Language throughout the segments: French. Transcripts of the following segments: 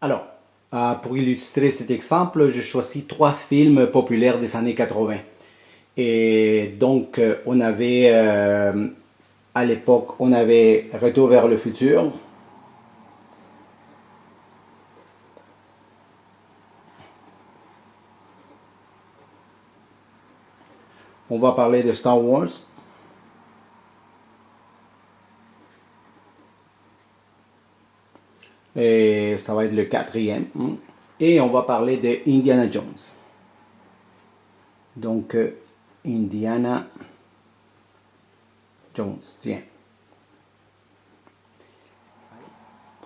Alors, pour illustrer cet exemple, j'ai choisi trois films populaires des années 80. Et donc, à l'époque, on avait Retour vers le futur. On va parler de Star Wars. Et ça va être le quatrième. Et on va parler de Indiana Jones. Donc, Indiana Jones, tiens.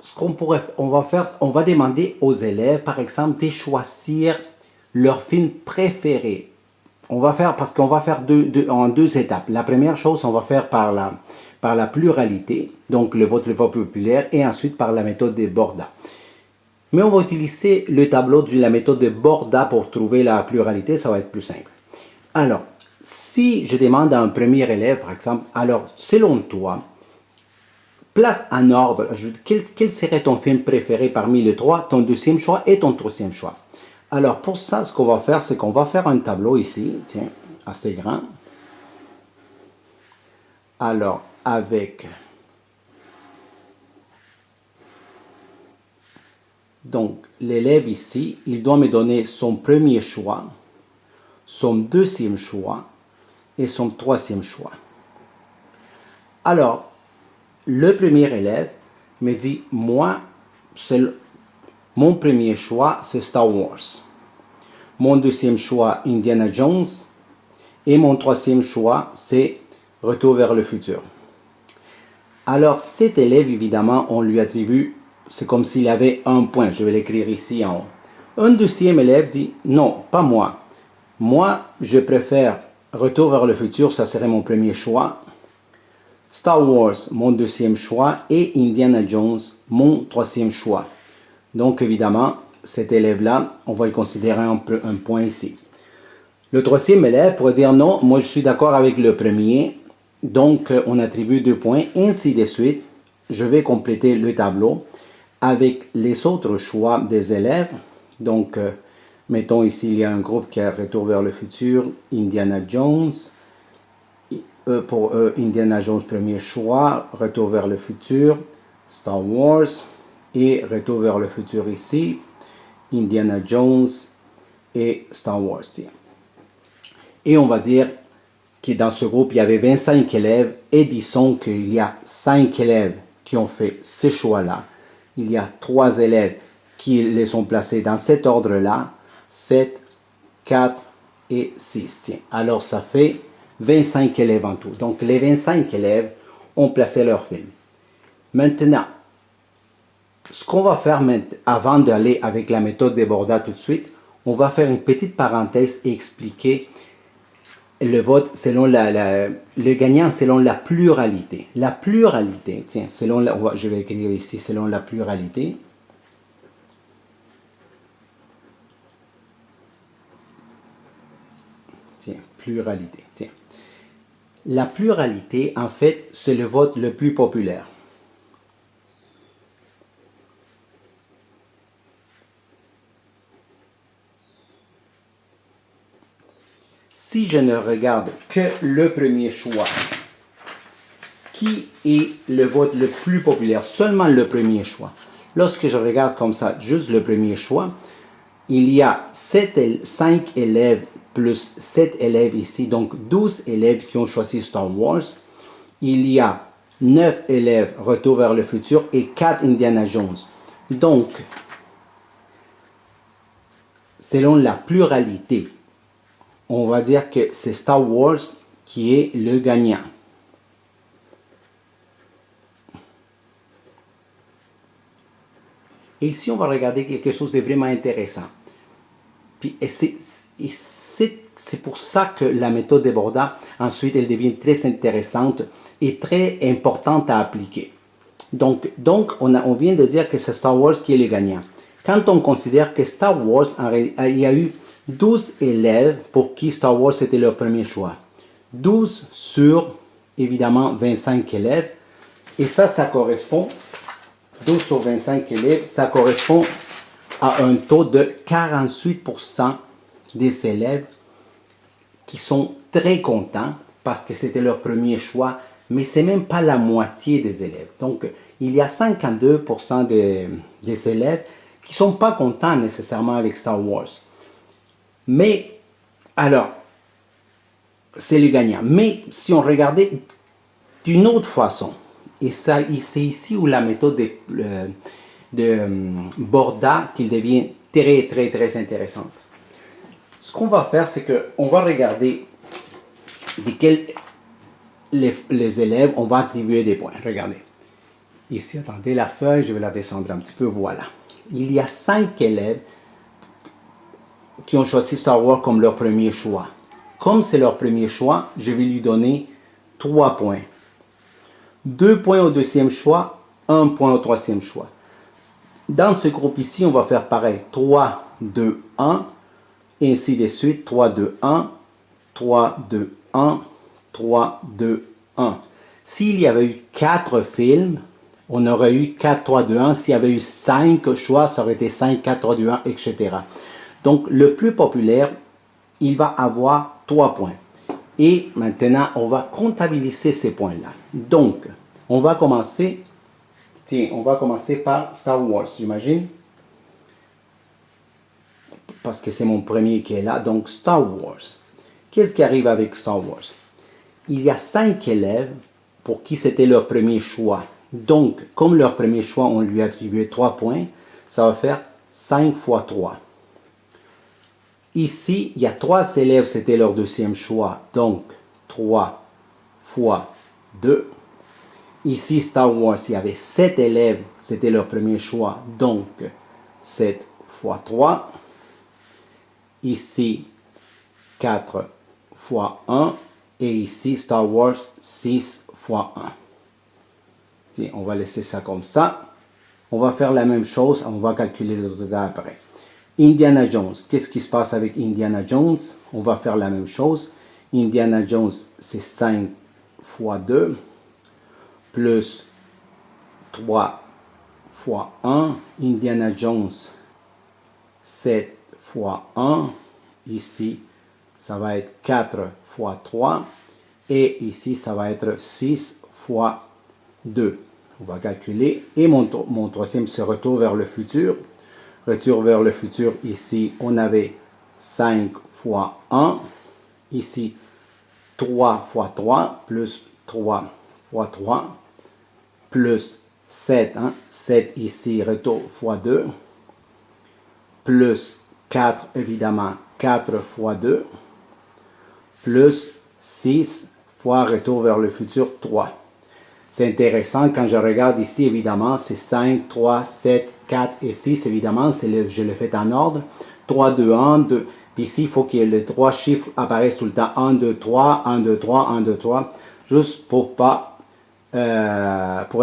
Ce on va demander aux élèves, par exemple, de choisir leur film préféré. Parce qu'on va faire en deux étapes. La première chose, on va faire par la pluralité, donc le vote le plus populaire, et ensuite par la méthode de Borda. Mais on va utiliser le tableau de la méthode de Borda pour trouver la pluralité, ça va être plus simple. Alors, si je demande à un premier élève, par exemple, alors, selon toi, place en ordre, quel serait ton film préféré parmi les trois, ton deuxième choix et ton troisième choix? Alors, pour ça, ce qu'on va faire, c'est qu'on va faire un tableau ici, tiens, assez grand. Alors, avec... Donc, l'élève ici, il doit me donner son premier choix, son deuxième choix et son troisième choix. Alors, le premier élève me dit, moi, mon premier choix, c'est Star Wars. Mon deuxième choix, Indiana Jones. Et mon troisième choix, c'est Retour vers le futur. Alors, cet élève, évidemment, on lui attribue, c'est comme s'il avait un point. Je vais l'écrire ici en haut. Un deuxième élève dit, non, pas moi. Moi, je préfère Retour vers le futur, ça serait mon premier choix. Star Wars, mon deuxième choix. Et Indiana Jones, mon troisième choix. Donc, évidemment, cet élève-là, on va y considérer un point ici. Le troisième élève pourrait dire non, moi je suis d'accord avec le premier, donc on attribue 2 points, ainsi de suite. Je vais compléter le tableau avec les autres choix des élèves. Donc, mettons ici, il y a un groupe qui a Retour vers le futur, Indiana Jones. Pour eux, Indiana Jones, premier choix, Retour vers le futur, Star Wars, et Retour vers le futur ici, Indiana Jones et Star Wars. Et on va dire que dans ce groupe, il y avait 25 élèves et disons qu'il y a 5 élèves qui ont fait ce choix-là. Il y a 3 élèves qui les ont placés dans cet ordre-là, 7, 4 et 6. Tiens, alors ça fait 25 élèves en tout. Donc les 25 élèves ont placé leur film. Maintenant, ce qu'on va faire avant d'aller avec la méthode de Borda tout de suite, on va faire une petite parenthèse et expliquer le vote selon le gagnant selon la pluralité. La pluralité, tiens, je vais écrire ici selon la pluralité. Tiens, pluralité, tiens. La pluralité, en fait, c'est le vote le plus populaire. Si je ne regarde que le premier choix, qui est le vote le plus populaire, seulement le premier choix. Lorsque je regarde comme ça, juste le premier choix, il y a 5 élèves plus 7 élèves ici, donc 12 élèves qui ont choisi Star Wars. Il y a 9 élèves Retour vers le futur et 4 Indiana Jones. Donc, selon la pluralité, on va dire que c'est Star Wars qui est le gagnant. Et ici, on va regarder quelque chose de vraiment intéressant. Puis, c'est pour ça que la méthode de Borda, ensuite, elle devient très intéressante et très importante à appliquer. Donc on vient de dire que c'est Star Wars qui est le gagnant. Quand on considère que Star Wars, il y a eu 12 élèves pour qui Star Wars était leur premier choix. 12 sur, évidemment, 25 élèves. Et ça correspond, 12 sur 25 élèves, ça correspond à un taux de 48% des élèves qui sont très contents parce que c'était leur premier choix, mais ce n'est même pas la moitié des élèves. Donc, il y a 52% des élèves qui ne sont pas contents nécessairement avec Star Wars. Mais, alors, c'est le gagnant. Mais si on regardait d'une autre façon, et ça, c'est ici où la méthode de Borda qui devient très, très, très intéressante. Ce qu'on va faire, c'est qu'on va regarder desquels les élèves, on va attribuer des points. Regardez. Ici, attendez la feuille, je vais la descendre un petit peu. Voilà. Il y a 5 élèves qui ont choisi Star Wars comme leur premier choix. Comme c'est leur premier choix, je vais lui donner 3 points. 2 points au deuxième choix, 1 point au troisième choix. Dans ce groupe ici, on va faire pareil. 3, 2, 1, et ainsi de suite. 3, 2, 1, 3, 2, 1, 3, 2, 1. S'il y avait eu 4 films, on aurait eu 4, 3, 2, 1. S'il y avait eu 5 choix, ça aurait été 5, 4, 3, 2, 1, etc. Donc, le plus populaire, il va avoir 3 points. Et maintenant, on va comptabiliser ces points-là. Donc, on va commencer par Star Wars, j'imagine. Parce que c'est mon premier qui est là. Donc, Star Wars. Qu'est-ce qui arrive avec Star Wars? Il y a 5 élèves pour qui c'était leur premier choix. Donc, comme leur premier choix, on lui a attribué 3 points, ça va faire 5 fois 3. Ici, il y a 3 élèves, c'était leur deuxième choix. Donc, 3 fois 2. Ici, Star Wars, il y avait 7 élèves, c'était leur premier choix. Donc, 7 fois 3. Ici, 4 fois 1. Et ici, Star Wars, 6 fois 1. Tiens, on va laisser ça comme ça. On va faire la même chose, on va calculer le total après. Indiana Jones, qu'est-ce qui se passe avec Indiana Jones? On va faire la même chose. Indiana Jones, c'est 5 fois 2, plus 3 fois 1. Indiana Jones, 7 fois 1. Ici, ça va être 4 fois 3. Et ici, ça va être 6 fois 2. On va calculer. Et mon troisième, c'est Retour vers le futur. Retour vers le futur, ici, on avait 5 fois 1. Ici, 3 fois 3, plus 3 fois 3, plus 7. 7 ici, retour fois 2. Plus 4, évidemment, 4 fois 2. Plus 6 fois retour vers le futur, 3. C'est intéressant, quand je regarde ici, évidemment, c'est 5, 3, 7, 4 et 6, évidemment, je le fais en ordre. 3, 2, 1, 2. Puis ici, il faut que les 3 chiffres apparaissent tout le temps. 1, 2, 3, 1, 2, 3, 1, 2, 3. Juste pour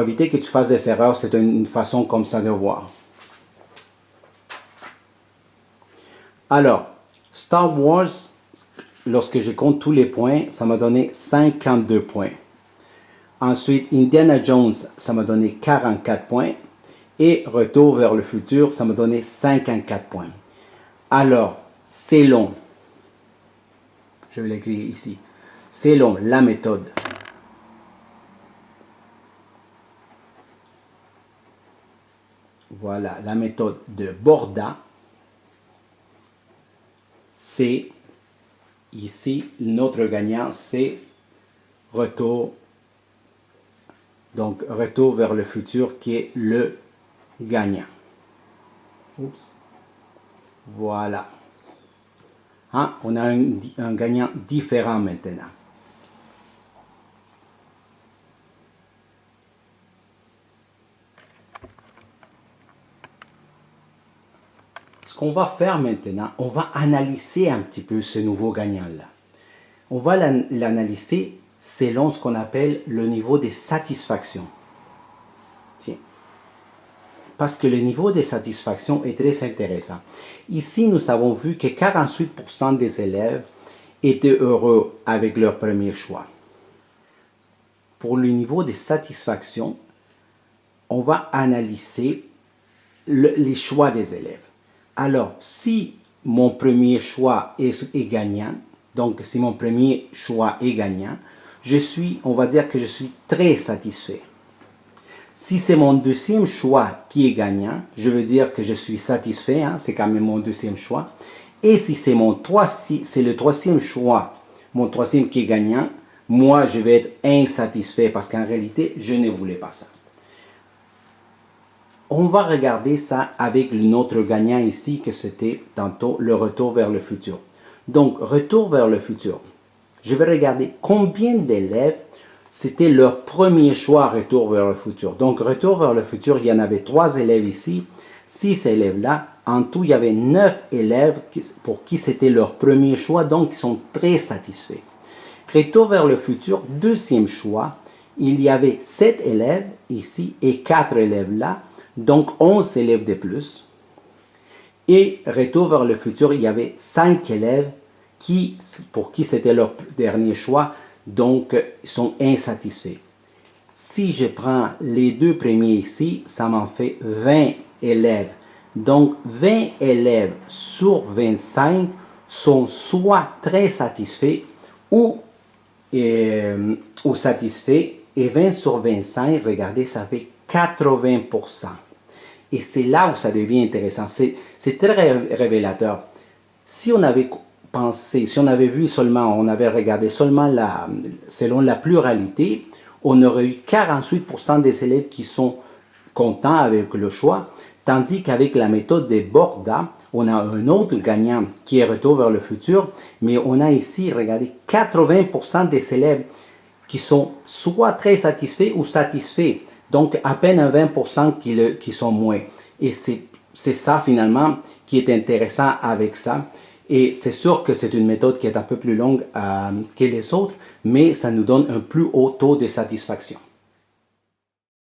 éviter que tu fasses des erreurs, c'est une façon comme ça de voir. Alors, Star Wars, lorsque je compte tous les points, ça m'a donné 52 points. Ensuite, Indiana Jones, ça m'a donné 44 points. Et Retour vers le futur, ça m'a donné 54 points. Alors, selon, je vais l'écrire ici, selon la méthode voilà, la méthode de Borda, c'est ici, notre gagnant, c'est Retour vers le futur qui est le gagnant. Oups. Voilà. On a un gagnant différent maintenant. Ce qu'on va faire maintenant, on va analyser un petit peu ce nouveau gagnant-là. On va l'analyser selon ce qu'on appelle le niveau de satisfaction. Tiens. Parce que le niveau de satisfaction est très intéressant. Ici, nous avons vu que 48% des élèves étaient heureux avec leur premier choix. Pour le niveau de satisfaction, on va analyser les choix des élèves. Alors, si mon premier choix est gagnant, donc si mon premier choix est gagnant, on va dire que je suis très satisfait. Si c'est mon deuxième choix qui est gagnant, je veux dire que je suis satisfait, hein, c'est quand même mon deuxième choix. Et si c'est le troisième choix, mon troisième qui est gagnant, moi je vais être insatisfait parce qu'en réalité, je ne voulais pas ça. On va regarder ça avec notre gagnant ici, que c'était tantôt le retour vers le futur. Donc, retour vers le futur. Je vais regarder combien d'élèves c'était leur premier choix retour vers le futur. Donc, retour vers le futur, il y en avait 3 élèves ici, 6 élèves là. En tout, il y avait 9 élèves pour qui c'était leur premier choix, donc ils sont très satisfaits. Retour vers le futur, deuxième choix, il y avait 7 élèves ici et 4 élèves là, donc 11 élèves de plus. Et retour vers le futur, il y avait 5 élèves pour qui c'était leur dernier choix, donc ils sont insatisfaits. Si je prends les 2 premiers ici, ça m'en fait 20 élèves. Donc 20 élèves sur 25 sont soit très satisfaits ou satisfaits. Et 20 sur 25, regardez, ça fait 80%. Et c'est là où ça devient intéressant. C'est très révélateur. Si on avait pensé, si on avait vu seulement, on avait regardé seulement selon la pluralité, on aurait eu 48% des élèves qui sont contents avec le choix, tandis qu'avec la méthode des Borda, on a un autre gagnant qui est retour vers le futur, mais on a ici, regardez, 80% des élèves qui sont soit très satisfaits ou satisfaits. Donc, à peine un 20% qui sont moins. Et c'est ça, finalement, qui est intéressant avec ça. Et c'est sûr que c'est une méthode qui est un peu plus longue que les autres, mais ça nous donne un plus haut taux de satisfaction.